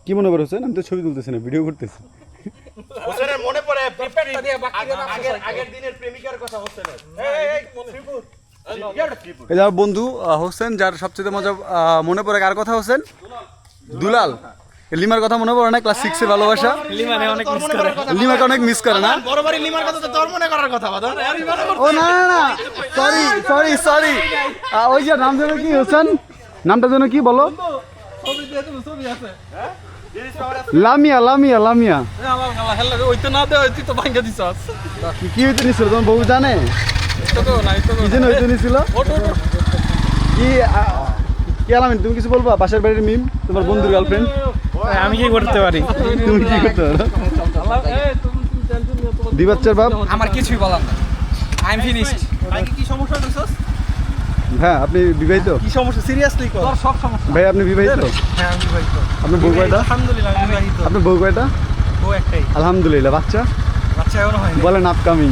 কি মনে করে হোসেন? আমি তো ছবি তুলতেছি না, ভিডিও করতেছি। হোসেনের মনে পড়ে আগের দিনের প্রেমিকার কথা হোসেনের। এই যে আমার বন্ধু হোসেন, যার সবচেয়ে মজা মনে পড়ে কার কথা? হোসেন দুলাল। লিমার কথা মনে পড়ে না? ক্লাস 6 এ ভালোবাসা। লিমাকে অনেক মিস করে না? বড়বাড়ি লিমার কথা তো তোর মনে করার কথা বাদন। ও না না না, সরি ওই যে নাম যেন কি হোসেন, নামটা যেন কি বলো? লামিয়া। কি হইতে নিছিল তোমার বউ জানে? কি যেন হইতে নিছিল? কি আলামিন, তুমি কিছু বলবা? পাশের বাড়ির মিম, তোমার বন্ধুর গার্লফ্রেন্ড। আমি কি করতে পারি? তুমি কি করতে পারো? দুই বাচ্চার বাপ। আমার কিছুই বলার না, আই এম ফিনিশড। কি সমস্যা হইছস? হ্যাঁ, আপনি বিবাহিত? কি সমস্যা সিরিয়াসলি কর? তোর সব সমস্যা। ভাই আপনি বিবাহিত? হ্যাঁ আমি বিবাহিত। আপনার বউ কয়টা? আলহামদুলিল্লাহ আমি বিবাহিত। আপনার বউ কয়টা? বউ একটাই। আলহামদুলিল্লাহ। বাচ্চা বাচ্চা এখনো হয়নি। বলেন আপকামিং।